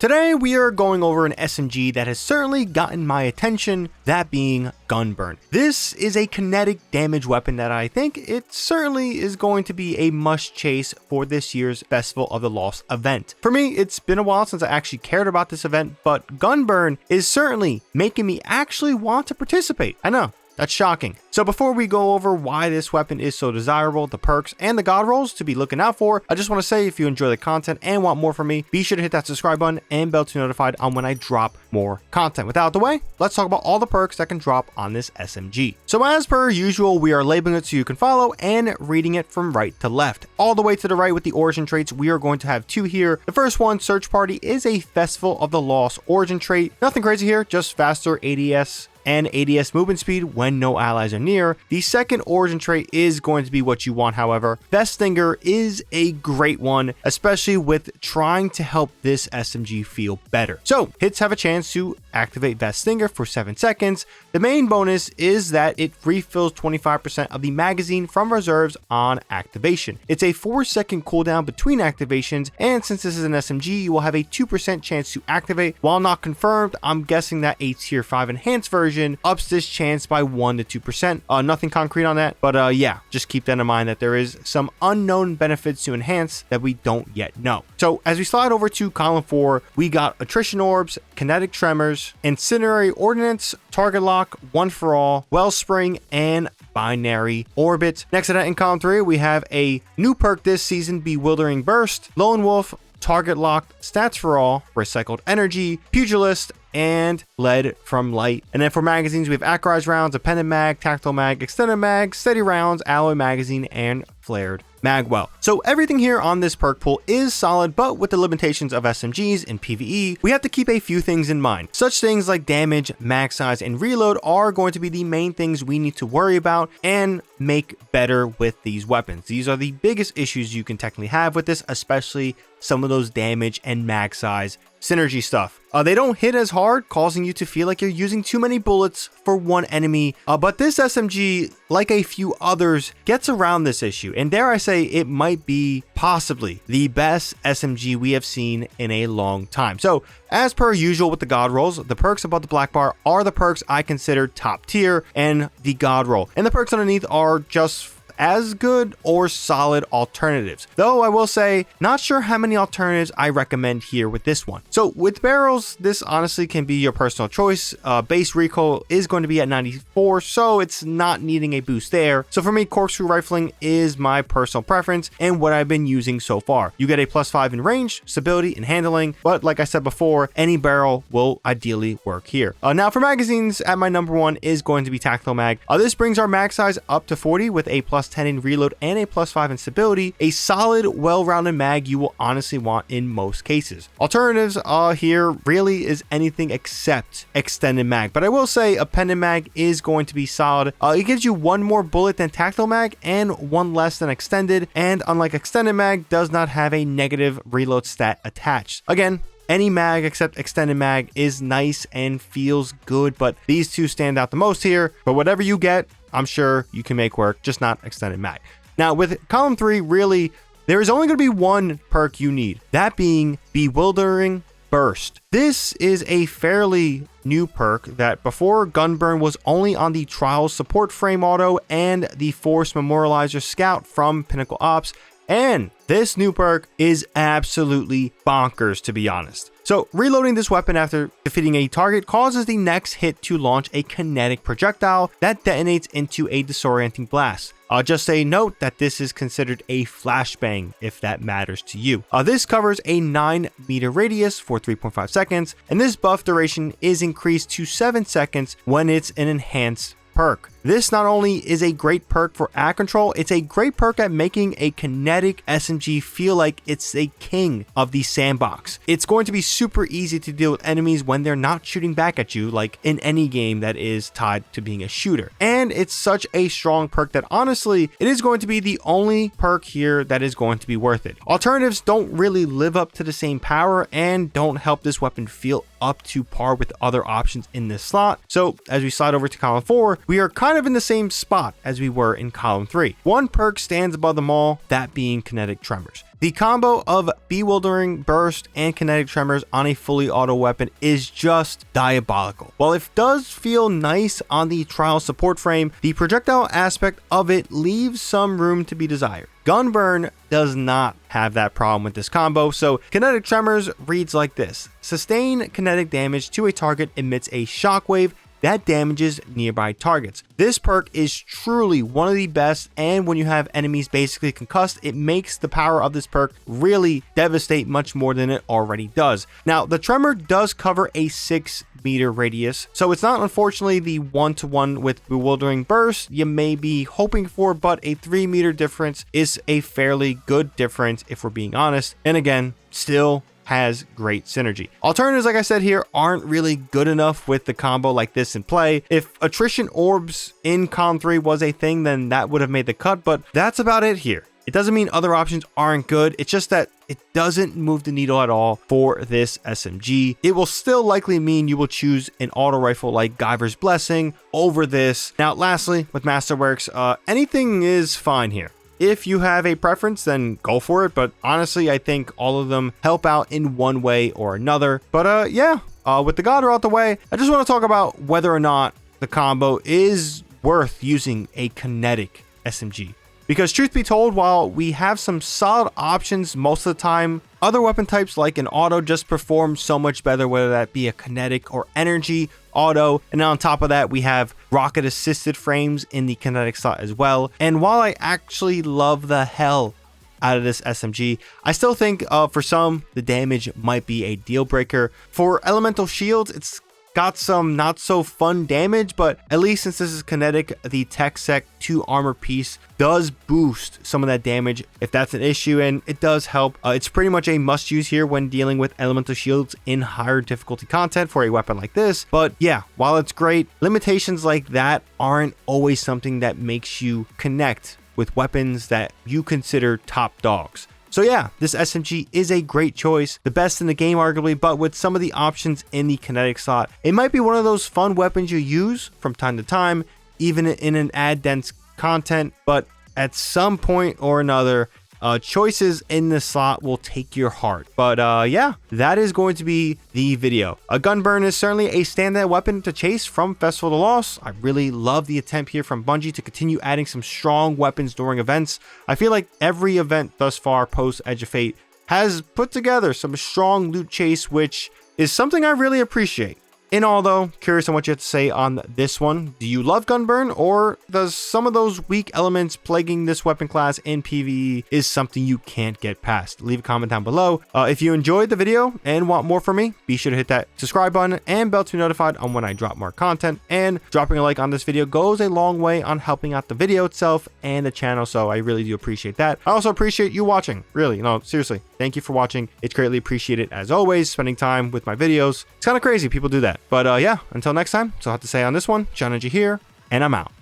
Today we are going over an SMG that has certainly gotten my attention, that being Gunburn. This is a kinetic damage weapon that I think it certainly is going to be a must chase for this year's Festival of the Lost event. For me, it's been a while since I actually cared about this event, but Gunburn is certainly making me actually want to participate. I know. That's shocking. So before we go over why this weapon is so desirable, the perks, and the god rolls to be looking out for, I just want to say if you enjoy the content and want more from me, be sure to hit that subscribe button and bell to be notified on when I drop more content. With that out the way, let's talk about all the perks that can drop on this SMG. So as per usual, we are labeling it so you can follow and reading it from right to left. All the way to the right with the origin traits, we are going to have two here. The first one, Search Party, is a Festival of the Lost origin trait. Nothing crazy here, just faster ADS and ADS movement speed when no allies are near. The second origin trait is going to be what you want, however. Vest Stinger is a great one, especially with trying to help this SMG feel better. So hits have a chance to activate Vest Stinger for 7 seconds. The main bonus is that it refills 25% of the magazine from reserves on activation. It's a 4-second cooldown between activations, and since this is an SMG, you will have a 2% chance to activate. While not confirmed, I'm guessing that a tier 5 enhanced version ups this chance by 1 to 2%. Nothing concrete on that, but yeah, just keep that in mind that there is some unknown benefits to enhance that we don't yet know. So as we slide over to column 4, we got attrition orbs, kinetic tremors, incendiary ordnance, target lock, one for all, wellspring, and binary orbit. Next to that in column 3, we have a new perk this season, bewildering burst, lone wolf, target locked, stats for all, recycled energy, pugilist, and lead from light. And then for magazines, we have accurized rounds, appended mag, tactile mag, extended mag, steady rounds, alloy magazine, and flared magwell. So everything here on this perk pool is solid, but with the limitations of SMGs in PvE, we have to keep a few things in mind. Such things like damage, mag size, and reload are going to be the main things we need to worry about and make better with these weapons. These are the biggest issues you can technically have with this, especially some of those damage and mag size synergy stuff. They don't hit as hard, causing you to feel like you're using too many bullets for one enemy, but this SMG, like a few others, gets around this issue, and dare I say it might be possibly the best SMG we have seen in a long time. So as per usual with the god rolls, the perks above the black bar are the perks I consider top tier and the god roll, and the perks underneath are just as good or solid alternatives. Though I will say, not sure how many alternatives I recommend here with this one. So with barrels, this honestly can be your personal choice. Base recoil is going to be at 94, so it's not needing a boost there. So for me, corkscrew rifling is my personal preference and what I've been using so far. You get a +5 in range, stability, and handling, but like I said before, any barrel will ideally work here. Now for magazines, at my number 1 is going to be tactile mag. This brings our mag size up to 40 with a +10 in reload and a +5 in stability. A solid, well-rounded mag you will honestly want in most cases. Alternatives here really is anything except extended mag, but I will say appended mag is going to be solid. It gives you one more bullet than tactile mag and one less than extended, and unlike extended mag, does not have a negative reload stat attached. Again, any mag except extended mag is nice and feels good, but these two stand out the most here. But whatever you get, I'm sure you can make work, just not extended mag. Now with column 3, really, there is only going to be one perk you need, that being bewildering burst. This is a fairly new perk that before Gunburn was only on the Trials support frame auto and the Force Memorializer Scout from Pinnacle Ops, and this new perk is absolutely bonkers, to be honest. So reloading this weapon after defeating a target causes the next hit to launch a kinetic projectile that detonates into a disorienting blast. Just a note that this is considered a flashbang if that matters to you. This covers a 9-meter radius for 3.5 seconds, and this buff duration is increased to 7 seconds when it's an enhanced perk. This not only is a great perk for ad control, it's a great perk at making a kinetic SMG feel like it's a king of the sandbox. It's going to be super easy to deal with enemies when they're not shooting back at you, like in any game that is tied to being a shooter. And it's such a strong perk that honestly, it is going to be the only perk here that is going to be worth it. Alternatives don't really live up to the same power and don't help this weapon feel up to par with other options in this slot. So as we slide over to column 4, we are kind of in the same spot as we were in column 3. One perk stands above them all, that being kinetic tremors. The combo of bewildering burst and kinetic tremors on a fully auto weapon is just diabolical. While it does feel nice on the trial support frame, the projectile aspect of it leaves some room to be desired. Gunburn does not have that problem with this combo, so kinetic tremors reads like this. Sustain kinetic damage to a target emits a shockwave that damages nearby targets. This perk is truly one of the best, and when you have enemies basically concussed, it makes the power of this perk really devastate much more than it already does. Now, the tremor does cover a 6-meter radius, so it's not unfortunately the one-to-one with bewildering burst you may be hoping for, but a 3-meter difference is a fairly good difference if we're being honest, and again, still has great synergy. Alternatives, like I said here, aren't really good enough with the combo like this in play. If attrition orbs in Con 3 was a thing, then that would have made the cut, but that's about it here. It doesn't mean other options aren't good, it's just that it doesn't move the needle at all for this SMG. It will still likely mean you will choose an auto rifle like Guyver's Blessing over this. Now, lastly, with Masterworks, anything is fine here. If you have a preference, then go for it. But honestly, I think all of them help out in one way or another. But with the God Roll out the way, I just want to talk about whether or not the combo is worth using a kinetic SMG. Because truth be told, while we have some solid options most of the time, other weapon types like an auto just perform so much better, whether that be a kinetic or energy auto. And then on top of that, we have rocket assisted frames in the kinetic slot as well. And while I actually love the hell out of this SMG, I still think for some, the damage might be a deal breaker. For elemental shields, it's got some not so fun damage, but at least since this is kinetic, the Tech Sec 2 armor piece does boost some of that damage if that's an issue, and it does help. It's pretty much a must use here when dealing with elemental shields in higher difficulty content for a weapon like this. But yeah, while it's great, limitations like that aren't always something that makes you connect with weapons that you consider top dogs. So yeah, this SMG is a great choice, the best in the game arguably, but with some of the options in the kinetic slot, it might be one of those fun weapons you use from time to time, even in an ad dense content, but at some point or another, choices in the slot will take your heart. But yeah, that is going to be the video. A Gunburn is certainly a standout weapon to chase from Festival of the Lost. I really love the attempt here from Bungie to continue adding some strong weapons during events. I feel like every event thus far post Edge of Fate has put together some strong loot chase, which is something I really appreciate. In all though, curious on what you have to say on this one. Do you love Gunburn, or does some of those weak elements plaguing this weapon class in PvE is something you can't get past? Leave a comment down below. If you enjoyed the video and want more from me, be sure to hit that subscribe button and bell to be notified on when I drop more content. And dropping a like on this video goes a long way on helping out the video itself and the channel, so I really do appreciate that. I also appreciate you watching, really, seriously. Thank you for watching. It's greatly appreciated as always, spending time with my videos. It's kind of crazy people do that. But yeah, until next time, so I have to say on this one, ShadowNinja here, and I'm out.